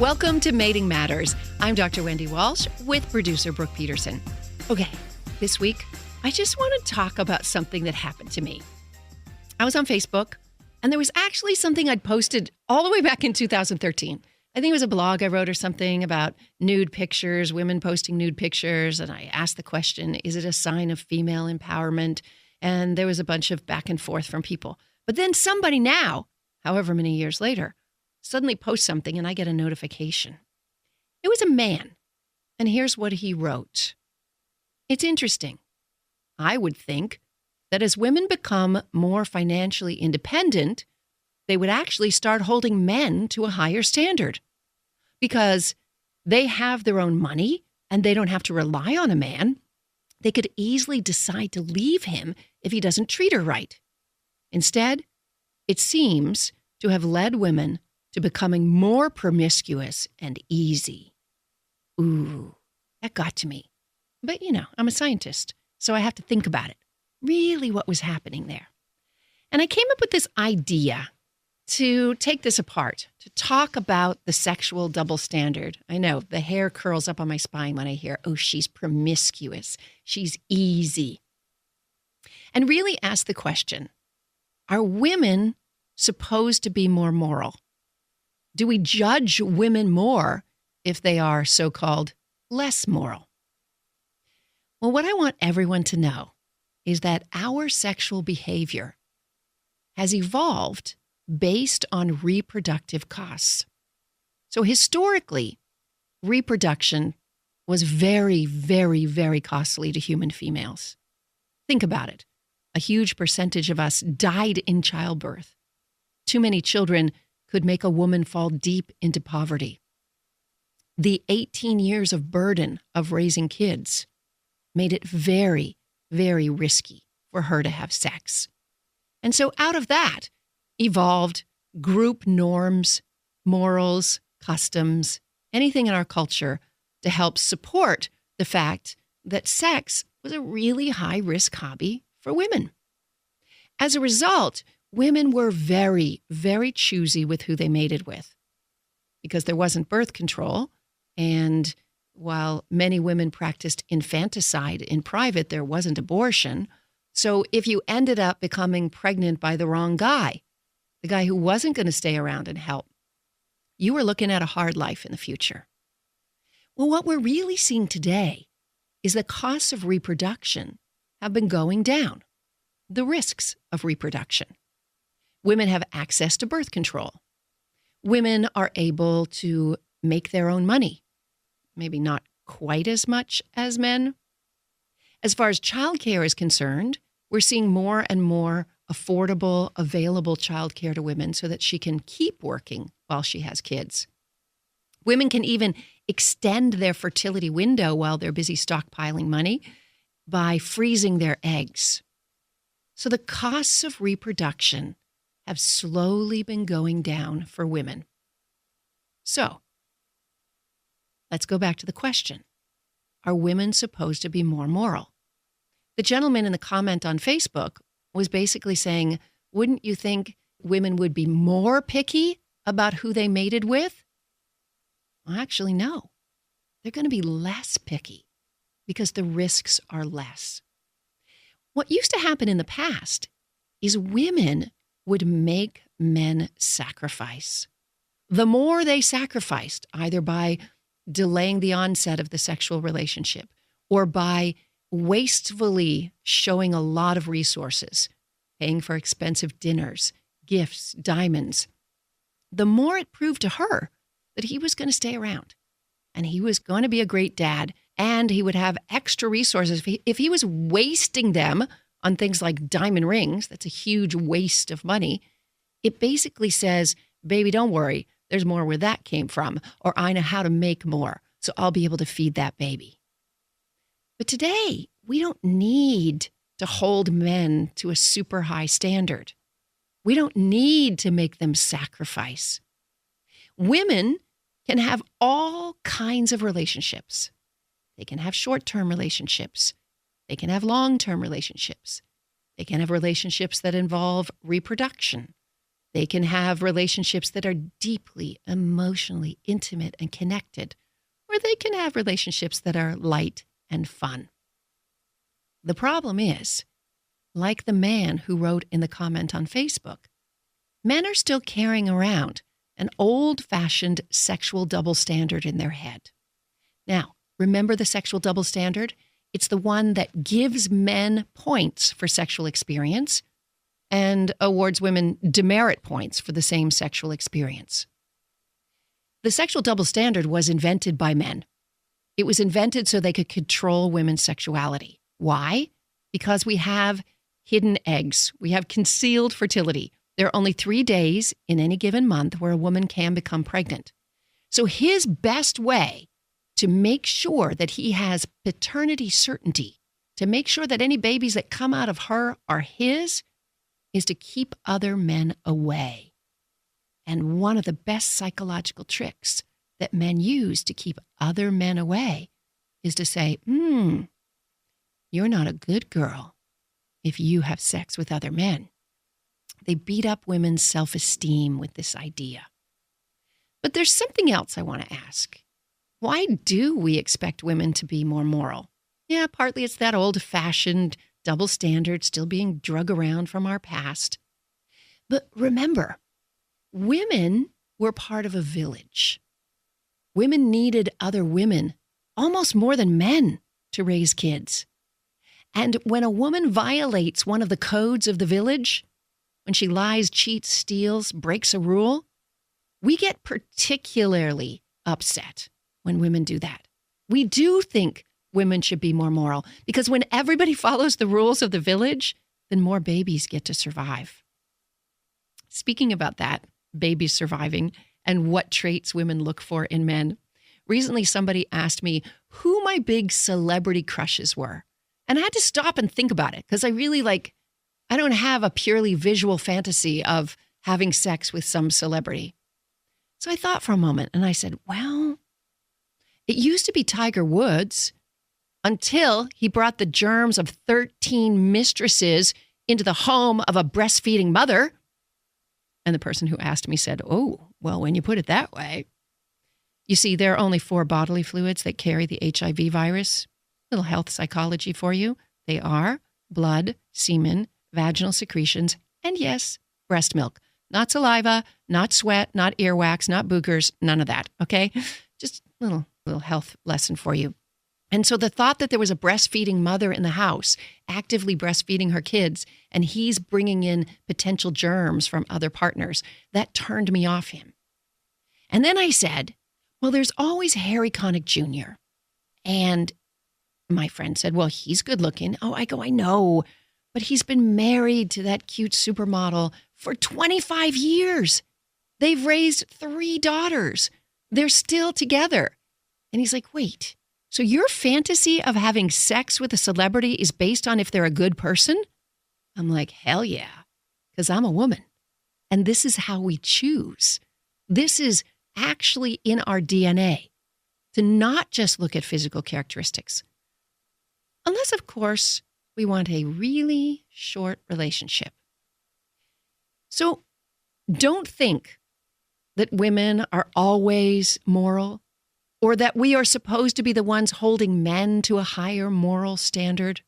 Welcome to Mating Matters. I'm Dr. Wendy Walsh with producer Brooke Peterson. Okay, this week, I just want to talk about something that happened to me. I was on Facebook, and there was actually something I'd posted all the way back in 2013. I think it was a blog I wrote or something about nude pictures, women posting nude pictures, and I asked the question, is it a sign of female empowerment? And there was a bunch of back and forth from people. But then somebody now, however many years later, suddenly posts something and I get a notification. It was a man, and here's what he wrote. It's interesting. I would think that as women become more financially independent, they would actually start holding men to a higher standard because they have their own money and they don't have to rely on a man. They could easily decide to leave him if he doesn't treat her right. Instead, it seems to have led women to becoming more promiscuous and easy. Ooh, that got to me. But, I'm a scientist, so I have to think about it. Really what was happening there. And I came up with this idea to take this apart, to talk about the sexual double standard. I know, the hair curls up on my spine when I hear, oh, she's promiscuous, she's easy. And really ask the question, are women supposed to be more moral? Do we judge women more if they are so-called less moral? Well, what I want everyone to know is that our sexual behavior has evolved based on reproductive costs. So historically, reproduction was very, very, very costly to human females. Think about it. A huge percentage of us died in childbirth. Too many children could make a woman fall deep into poverty. The 18 years of burden of raising kids made it very, very risky for her to have sex. And so out of that evolved group norms, morals, customs, anything in our culture to help support the fact that sex was a really high-risk hobby for women. As a result, women were very, very choosy with who they mated with because there wasn't birth control. And while many women practiced infanticide in private, there wasn't abortion. So if you ended up becoming pregnant by the wrong guy, the guy who wasn't going to stay around and help, you were looking at a hard life in the future. Well, what we're really seeing today is the costs of reproduction have been going down, the risks of reproduction. Women have access to birth control. Women are able to make their own money, maybe not quite as much as men. As far as childcare is concerned, we're seeing more and more affordable, available childcare to women so that she can keep working while she has kids. Women can even extend their fertility window while they're busy stockpiling money by freezing their eggs. So the costs of reproduction have slowly been going down for women. So, let's go back to the question. Are women supposed to be more moral? The gentleman in the comment on Facebook was basically saying, wouldn't you think women would be more picky about who they mated with? Well, actually, no. They're going to be less picky because the risks are less. What used to happen in the past is women would make men sacrifice. The more they sacrificed, either by delaying the onset of the sexual relationship or by wastefully showing a lot of resources, paying for expensive dinners, gifts, diamonds, the more it proved to her that he was going to stay around and he was going to be a great dad and he would have extra resources. If he was wasting them on things like diamond rings, that's a huge waste of money. It basically says, baby, don't worry. There's more where that came from, or I know how to make more, so I'll be able to feed that baby. But today, we don't need to hold men to a super high standard. We don't need to make them sacrifice. Women can have all kinds of relationships. They can have short-term relationships. They can have long-term relationships. They can have relationships that involve reproduction. They can have relationships that are deeply emotionally intimate and connected, or they can have relationships that are light and fun. The problem is, like the man who wrote in the comment on Facebook, men are still carrying around an old-fashioned sexual double standard in their head. Now, remember the sexual double standard? It's the one that gives men points for sexual experience and awards women demerit points for the same sexual experience. The sexual double standard was invented by men. It was invented so they could control women's sexuality. Why? Because we have hidden eggs. We have concealed fertility. There are only 3 days in any given month where a woman can become pregnant. So his best way to make sure that he has paternity certainty, to make sure that any babies that come out of her are his, is to keep other men away. And one of the best psychological tricks that men use to keep other men away is to say, you're not a good girl if you have sex with other men. They beat up women's self-esteem with this idea. But there's something else I want to ask. Why do we expect women to be more moral? Yeah, partly it's that old-fashioned double standard still being drug around from our past. But remember, women were part of a village. Women needed other women almost more than men to raise kids. And when a woman violates one of the codes of the village, when she lies, cheats, steals, breaks a rule, we get particularly upset when women do that. We do think women should be more moral because when everybody follows the rules of the village, then more babies get to survive. Speaking about that, babies surviving and what traits women look for in men, recently somebody asked me who my big celebrity crushes were. And I had to stop and think about it because I don't have a purely visual fantasy of having sex with some celebrity. So I thought for a moment and I said, well, it used to be Tiger Woods until he brought the germs of 13 mistresses into the home of a breastfeeding mother. And the person who asked me said, oh, well, when you put it that way. You see, there are only 4 bodily fluids that carry the HIV virus. Little health psychology for you. They are blood, semen, vaginal secretions, and yes, breast milk. Not saliva, not sweat, not earwax, not boogers, none of that, okay? Just a little health lesson for you. And so the thought that there was a breastfeeding mother in the house actively breastfeeding her kids and he's bringing in potential germs from other partners, that turned me off him. And then I said, well, there's always Harry Connick Jr. And my friend said, well, he's good looking. Oh, I know. But he's been married to that cute supermodel for 25 years. They've raised 3 daughters. They're still together. And he's like, wait, so your fantasy of having sex with a celebrity is based on if they're a good person? I'm like, hell yeah, because I'm a woman. And this is how we choose. This is actually in our DNA to not just look at physical characteristics. Unless, of course, we want a really short relationship. So don't think that women are always moral or that we are supposed to be the ones holding men to a higher moral standard.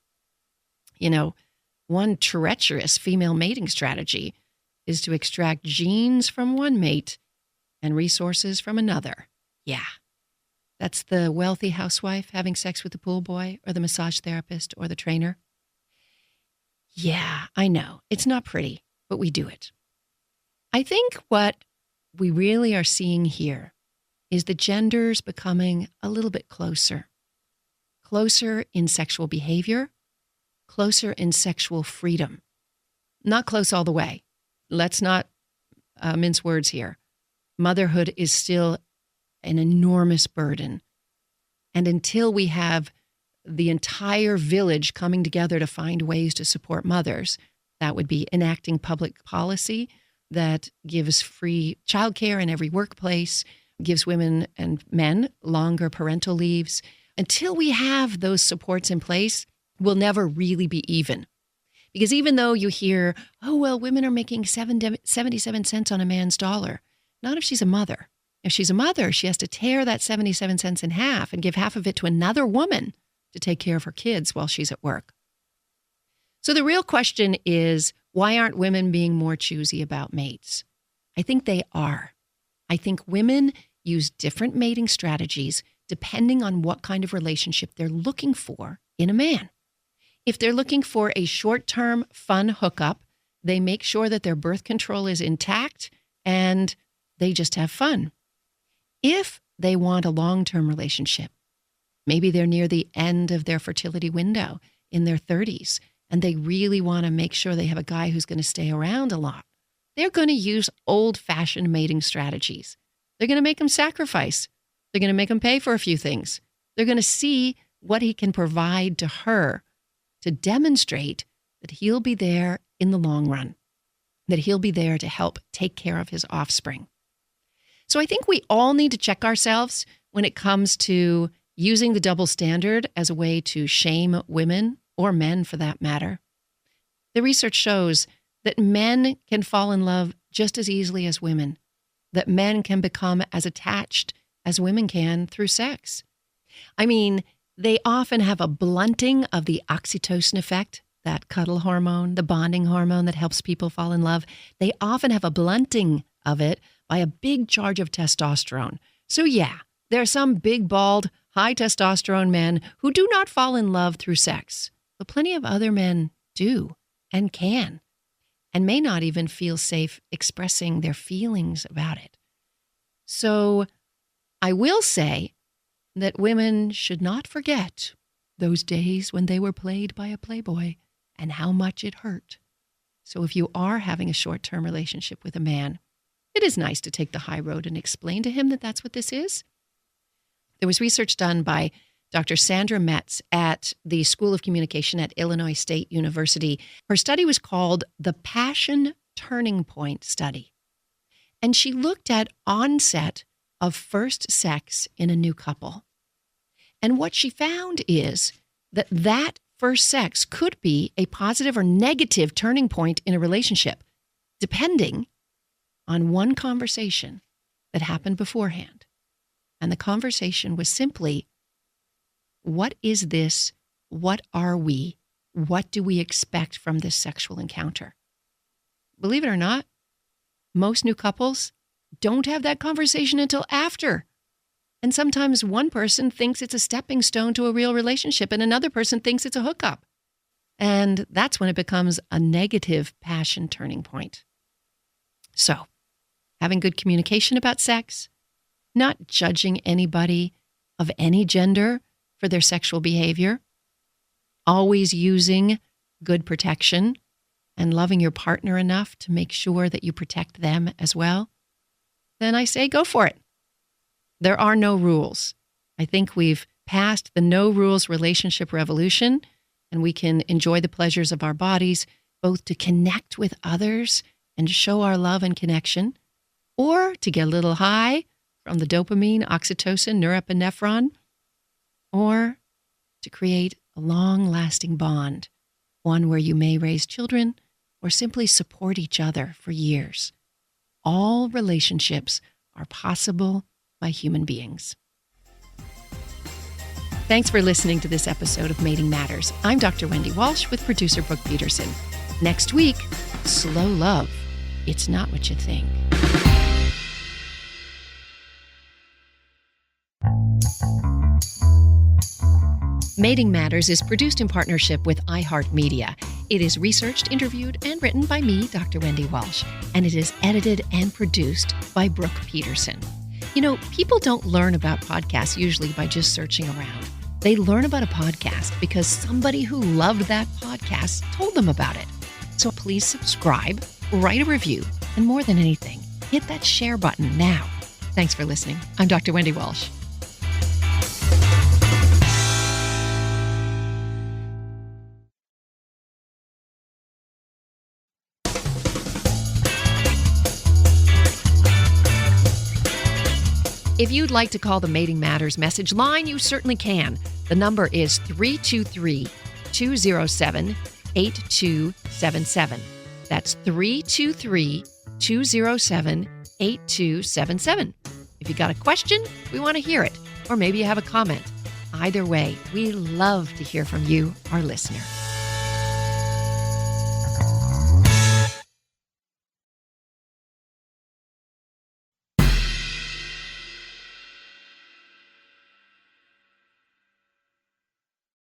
You know, one treacherous female mating strategy is to extract genes from one mate and resources from another. Yeah. That's the wealthy housewife having sex with the pool boy or the massage therapist or the trainer. Yeah, I know. It's not pretty, but we do it. I think what we really are seeing here is the genders becoming a little bit closer. Closer in sexual behavior, closer in sexual freedom. Not close all the way. Let's not mince words here. Motherhood is still an enormous burden. And until we have the entire village coming together to find ways to support mothers, that would be enacting public policy that gives free childcare in every workplace, gives women and men longer parental leaves. Until we have those supports in place, we'll never really be even. Because even though you hear, oh, well, women are making 77 cents on a man's dollar, not if she's a mother. If she's a mother, she has to tear that 77 cents in half and give half of it to another woman to take care of her kids while she's at work. So the real question is, why aren't women being more choosy about mates? I think they are. I think women use different mating strategies depending on what kind of relationship they're looking for in a man. If they're looking for a short-term fun hookup, they make sure that their birth control is intact and they just have fun. If they want a long-term relationship, maybe they're near the end of their fertility window in their 30s, and they really want to make sure they have a guy who's going to stay around a lot, they're going to use old-fashioned mating strategies. They're going to make him sacrifice. They're going to make him pay for a few things. They're going to see what he can provide to her to demonstrate that he'll be there in the long run, that he'll be there to help take care of his offspring. So I think we all need to check ourselves when it comes to using the double standard as a way to shame women, or men for that matter. The research shows that men can fall in love just as easily as women, that men can become as attached as women can through sex. I mean, they often have a blunting of the oxytocin effect, that cuddle hormone, the bonding hormone that helps people fall in love. They often have a blunting of it by a big charge of testosterone. So yeah, there are some big, bald, high testosterone men who do not fall in love through sex, but plenty of other men do and can, and may not even feel safe expressing their feelings about it. So I will say that women should not forget those days when they were played by a playboy and how much it hurt. So if you are having a short-term relationship with a man, it is nice to take the high road and explain to him that that's what this is. There was research done by Dr. Sandra Metz at the School of Communication at Illinois State University. Her study was called the Passion Turning Point Study. And she looked at onset of first sex in a new couple. And what she found is that first sex could be a positive or negative turning point in a relationship, depending on one conversation that happened beforehand. And the conversation was simply, what is this? What are we? What do we expect from this sexual encounter? Believe it or not, most new couples don't have that conversation until after. And sometimes one person thinks it's a stepping stone to a real relationship and another person thinks it's a hookup. And that's when it becomes a negative passion turning point. So, having good communication about sex, not judging anybody of any gender for their sexual behavior, always using good protection and loving your partner enough to make sure that you protect them as well, then I say go for it. There are no rules. I think we've passed the no rules relationship revolution, and we can enjoy the pleasures of our bodies, both to connect with others and show our love and connection, or to get a little high from the dopamine, oxytocin, norepinephrine, or to create a long-lasting bond, one where you may raise children or simply support each other for years. All relationships are possible by human beings. Thanks for listening to this episode of Mating Matters. I'm Dr. Wendy Walsh with producer Brooke Peterson. Next week, slow love. It's not what you think. Mating Matters is produced in partnership with iHeartMedia. It is researched, interviewed, and written by me, Dr. Wendy Walsh, and it is edited and produced by Brooke Peterson. You know, people don't learn about podcasts usually by just searching around. They learn about a podcast because somebody who loved that podcast told them about it. So please subscribe, write a review, and more than anything, hit that share button now. Thanks for listening. I'm Dr. Wendy Walsh. If you'd like to call the Mating Matters message line, you certainly can. The number is 323-207-8255. 8277. That's 323-207-8277. If you got a question, we want to hear it. Or maybe you have a comment. Either way, we love to hear from you, our listener.